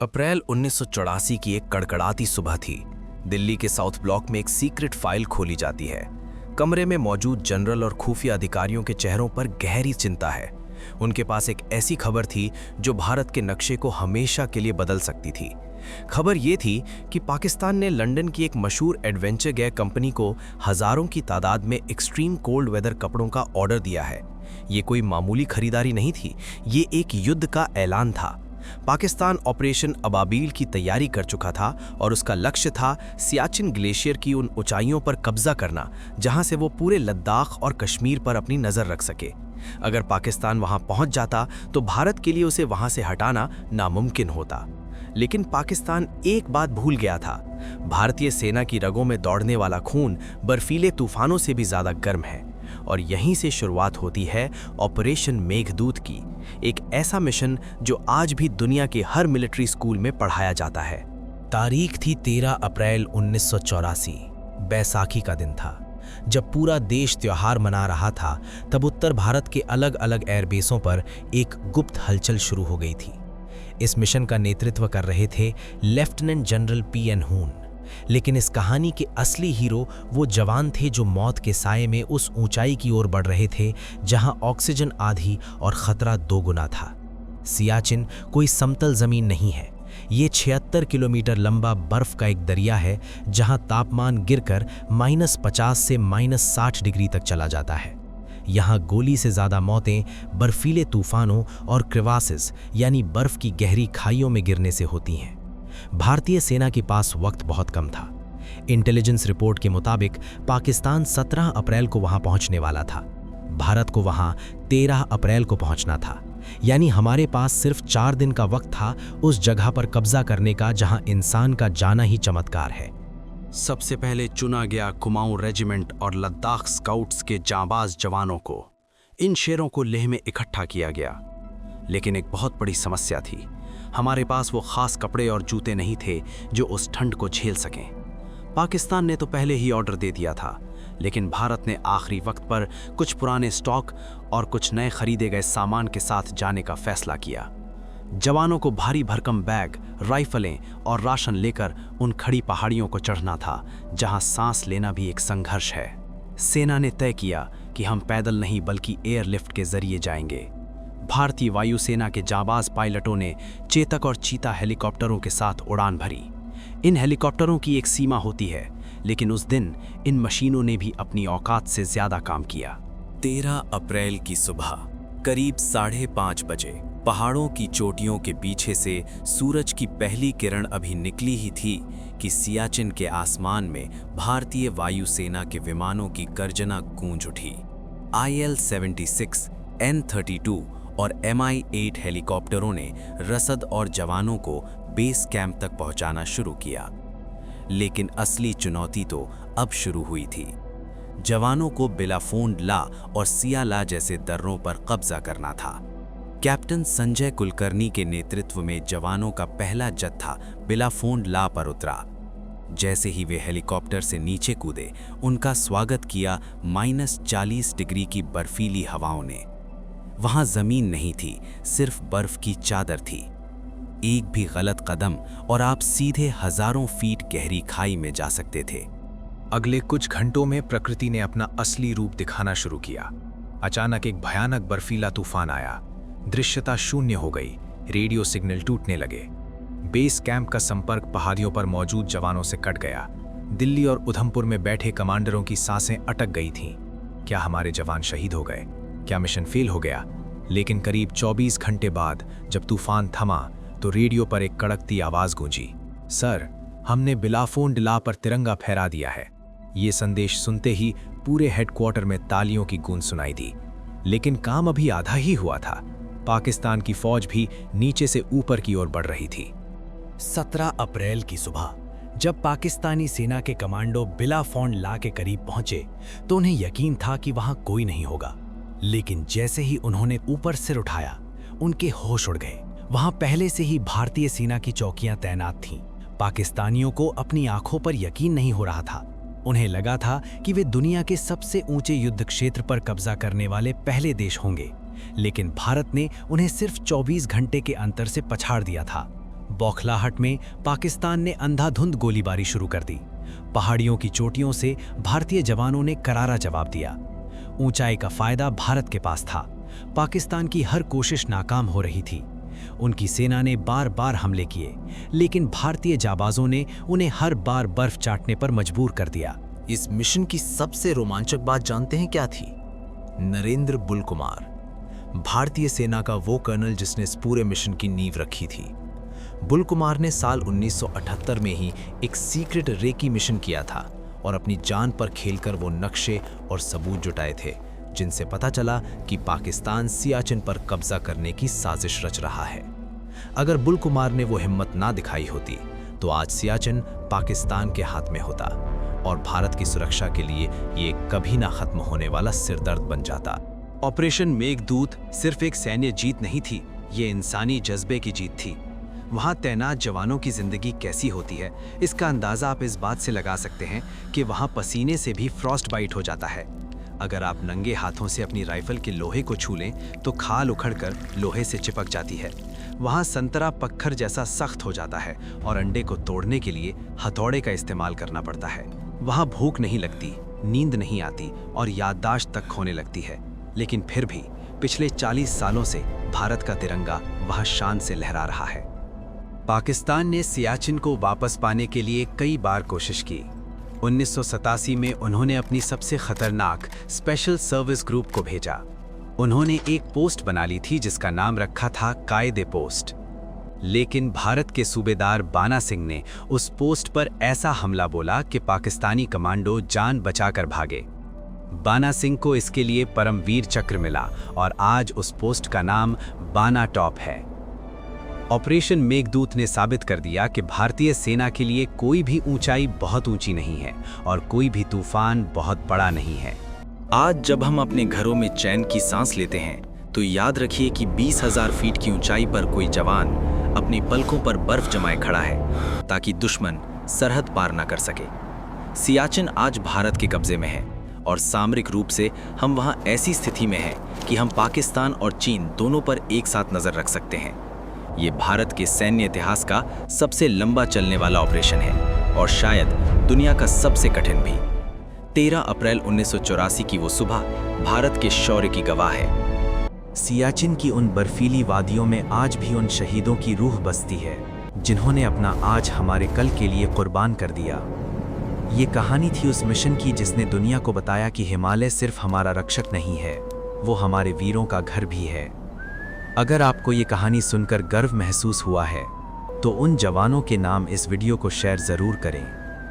अप्रैल 1984 की एक कड़कड़ाती सुबह थी। दिल्ली के साउथ ब्लॉक में एक सीक्रेट फाइल खोली जाती है। कमरे में मौजूद जनरल और खुफिया अधिकारियों के चेहरों पर गहरी चिंता है। उनके पास एक ऐसी खबर थी जो भारत के नक्शे को हमेशा के लिए बदल सकती थी। खबर ये थी कि पाकिस्तान ने लंदन की एक मशहूर एडवेंचर गेयर कंपनी को हजारों की तादाद में एक्सट्रीम कोल्ड वेदर कपड़ों का ऑर्डर दिया है। ये कोई मामूली खरीदारी नहीं थी, ये एक युद्ध का ऐलान था। पाकिस्तान ऑपरेशन अबाबील की तैयारी कर चुका था और उसका लक्ष्य था सियाचिन ग्लेशियर की उन ऊंचाइयों पर कब्जा करना जहां से वो पूरे लद्दाख और कश्मीर पर अपनी नजर रख सके। अगर पाकिस्तान वहां पहुंच जाता तो भारत के लिए उसे वहां से हटाना नामुमकिन होता। लेकिन पाकिस्तान एक बात भूल गया था। भारतीय सेना की रगों में दौड़ने वाला खून बर्फीले तूफानों से भी ज्यादा गर्म है। और यहीं से शुरुआत होती है ऑपरेशन मेघदूत की, एक ऐसा मिशन जो आज भी दुनिया के हर मिलिट्री स्कूल में पढ़ाया जाता है। तारीख थी 13 अप्रैल 1984। बैसाखी का दिन था। जब पूरा देश त्योहार मना रहा था तब उत्तर भारत के अलग अलग एयरबेसों पर एक गुप्त हलचल शुरू हो गई थी। इस मिशन का नेतृत्व कर रहे थे लेफ्टिनेंट जनरल पीएन हून। लेकिन इस कहानी के असली हीरो वो जवान थे जो मौत के साये में उस ऊंचाई की ओर बढ़ रहे थे जहां ऑक्सीजन आधी और खतरा दोगुना था। सियाचिन कोई समतल जमीन नहीं है। ये 76 किलोमीटर लंबा बर्फ का एक दरिया है जहां तापमान गिरकर -50 से -60 डिग्री तक चला जाता है। यहाँ गोली से ज़्यादा मौतें बर्फीले तूफानों और क्रिवासिस यानी बर्फ की गहरी खाइयों में गिरने से होती हैं। भारतीय सेना के पास वक्त बहुत कम था। इंटेलिजेंस रिपोर्ट के मुताबिक पाकिस्तान 17 अप्रैल को वहां पहुंचने वाला था। भारत को वहां 13 अप्रैल को पहुंचना था। यानी हमारे पास सिर्फ 4 दिन का वक्त था उस जगह पर कब्जा करने का जहां इंसान का जाना ही चमत्कार है। सबसे पहले चुना गया कुमाऊं रेजिमेंट और लद्दाख स्काउट्स के जांबाज जवानों को। इन शेरों को लेह में इकट्ठा किया गया। लेकिन एक बहुत बड़ी समस्या थी। हमारे पास वो खास कपड़े और जूते नहीं थे जो उस ठंड को झेल सकें। पाकिस्तान ने तो पहले ही ऑर्डर दे दिया था, लेकिन भारत ने आखिरी वक्त पर कुछ पुराने स्टॉक और कुछ नए खरीदे गए सामान के साथ जाने का फैसला किया। जवानों को भारी भरकम बैग, राइफलें और राशन लेकर उन खड़ी पहाड़ियों को चढ़ना था जहां सांस लेना भी एक संघर्ष है। सेना ने तय किया कि हम पैदल नहीं बल्कि एयरलिफ्ट के जरिए जाएंगे। भारतीय वायुसेना के जाबाज पायलटों ने चेतक और चीता हेलीकॉप्टरों के साथ उड़ान भरी। इन हेलीकॉप्टरों की एक सीमा होती है, लेकिन उस दिन इन मशीनों ने भी अपनी औकात से ज्यादा काम किया। 13 अप्रैल की सुबह करीब 5:30 बजे पहाड़ों की चोटियों के पीछे से सूरज की पहली किरण अभी निकली ही थी कि सियाचिन के आसमान में भारतीय वायुसेना के विमानों की गर्जना गूंज उठी। IL-76, N-32 और MI-8 हेलीकॉप्टरों ने रसद और जवानों को बेस कैंप तक पहुंचाना शुरू किया। लेकिन असली चुनौती तो अब शुरू हुई थी। जवानों को बिलाफोंड ला और सियाला जैसे दर्रों पर कब्जा करना था। कैप्टन संजय कुलकर्णी के नेतृत्व में जवानों का पहला जत्था बिलाफोंड ला पर उतरा। जैसे ही वे हेलीकॉप्टर से नीचे कूदे, उनका स्वागत किया -40 डिग्री की बर्फीली हवाओं ने। वहां जमीन नहीं थी, सिर्फ बर्फ की चादर थी। एक भी गलत कदम और आप सीधे हजारों फीट गहरी खाई में जा सकते थे। अगले कुछ घंटों में प्रकृति ने अपना असली रूप दिखाना शुरू किया। अचानक एक भयानक बर्फीला तूफान आया। दृश्यता शून्य हो गई। रेडियो सिग्नल टूटने लगे। बेस कैंप का संपर्क पहाड़ियों पर मौजूद जवानों से कट गया। दिल्ली और उधमपुर में बैठे कमांडरों की सांसें अटक गई थीं। क्या हमारे जवान शहीद हो गए? क्या मिशन फेल हो गया? लेकिन करीब 24 घंटे बाद जब तूफान थमा तो रेडियो पर एक कड़कती आवाज गूंजी, सर, हमने बिलाफोंड ला पर तिरंगा फहरा दिया है। ये संदेश सुनते ही पूरे हेडक्वार्टर में तालियों की गूंज सुनाई दी। लेकिन काम अभी आधा ही हुआ था। पाकिस्तान की फौज भी नीचे से ऊपर की ओर बढ़ रही थी। 17 अप्रैल की सुबह जब पाकिस्तानी सेना के कमांडो बिलाफोंड ला के करीब पहुंचे तो उन्हें यकीन था कि वहां कोई नहीं होगा। लेकिन जैसे ही उन्होंने ऊपर सिर उठाया, उनके होश उड़ गए। वहां पहले से ही भारतीय सेना की चौकियां तैनात थीं। पाकिस्तानियों को अपनी आंखों पर यकीन नहीं हो रहा था। उन्हें लगा था कि वे दुनिया के सबसे ऊंचे युद्ध क्षेत्र पर कब्जा करने वाले पहले देश होंगे। लेकिन भारत ने उन्हें सिर्फ 24 घंटे के अंतर से पछाड़ दिया था। बौखलाहट में पाकिस्तान ने अंधाधुंध गोलीबारी शुरू कर दी। पहाड़ियों की चोटियों से भारतीय जवानों ने करारा जवाब दिया। ऊंचाई का फायदा भारत के पास था। पाकिस्तान की हर कोशिश नाकाम हो रही थी। उनकी सेना ने बार बार हमले किए, लेकिन भारतीय जाबाजों ने उन्हें हर बार बर्फ चाटने पर मजबूर कर दिया। इस मिशन की सबसे रोमांचक बात जानते हैं क्या थी? नरेंद्र बुल कुमार, भारतीय सेना का वो कर्नल जिसने इस पूरे मिशन की नींव रखी थी। बुल कुमार ने साल 1978 में ही एक सीक्रेट रेकी मिशन किया था और अपनी जान पर खेलकर वो नक्शे और सबूत जुटाए थे, जिनसे पता चला कि पाकिस्तान सियाचिन पर कब्जा करने की साजिश रच रहा है। अगर बुल कुमार ने वो हिम्मत ना दिखाई होती तो आज सियाचिन पाकिस्तान के हाथ में होता और भारत की सुरक्षा के लिए ये कभी ना खत्म होने वाला सिरदर्द बन जाता। ऑपरेशन मेघदूत सिर्फ एक सैन्य जीत नहीं थी, ये इंसानी जज्बे की जीत थी। वहाँ तैनात जवानों की जिंदगी कैसी होती है, इसका अंदाज़ा आप इस बात से लगा सकते हैं कि वहाँ पसीने से भी फ्रॉस्ट बाइट हो जाता है। अगर आप नंगे हाथों से अपनी राइफल के लोहे को छू लें तो खाल उखड़कर लोहे से चिपक जाती है। वहाँ संतरा पत्थर जैसा सख्त हो जाता है और अंडे को तोड़ने के लिए हथौड़े का इस्तेमाल करना पड़ता है। वहाँ भूख नहीं लगती, नींद नहीं आती और याददाश्त तक खोने लगती है। लेकिन फिर भी पिछले 40 सालों से भारत का तिरंगा वहाँ शान से लहरा रहा है। पाकिस्तान ने सियाचिन को वापस पाने के लिए कई बार कोशिश की। 1987 में उन्होंने अपनी सबसे खतरनाक स्पेशल सर्विस ग्रुप को भेजा। उन्होंने एक पोस्ट बना ली थी जिसका नाम रखा था कायदे पोस्ट। लेकिन भारत के सूबेदार बाना सिंह ने उस पोस्ट पर ऐसा हमला बोला कि पाकिस्तानी कमांडो जान बचाकर भागे। बाना सिंह को इसके लिए परमवीर चक्र मिला और आज उस पोस्ट का नाम बाना टॉप है। ऑपरेशन मेघदूत ने साबित कर दिया कि भारतीय सेना के लिए कोई भी ऊंचाई बहुत ऊंची नहीं है और कोई भी तूफान बहुत बड़ा नहीं है। आज जब हम अपने घरों में चैन की सांस लेते हैं तो याद रखिए कि 20,000 फीट की ऊंचाई पर कोई जवान अपनी पलकों पर बर्फ जमाए खड़ा है ताकि दुश्मन सरहद पार न कर सके। सियाचिन आज भारत के कब्जे में है और सामरिक रूप से हम वहां ऐसी स्थिति में हैं कि हम पाकिस्तान और चीन दोनों पर एक साथ नजर रख सकते हैं। ये भारत के सैन्य इतिहास का सबसे लंबा चलने वाला ऑपरेशन है और शायद दुनिया का सबसे कठिन भी। 13 अप्रैल 1984 की वो सुबह भारत के शौर्य की गवाह है। सियाचिन की उन बर्फीली वादियों में आज भी उन शहीदों की रूह बसती है जिन्होंने अपना आज हमारे कल के लिए कुर्बान कर दिया। ये कहानी थी उस मिशन की जिसने दुनिया को बताया कि हिमालय सिर्फ हमारा रक्षक नहीं है, वो हमारे वीरों का घर भी है। अगर आपको ये कहानी सुनकर गर्व महसूस हुआ है तो उन जवानों के नाम इस वीडियो को शेयर ज़रूर करें।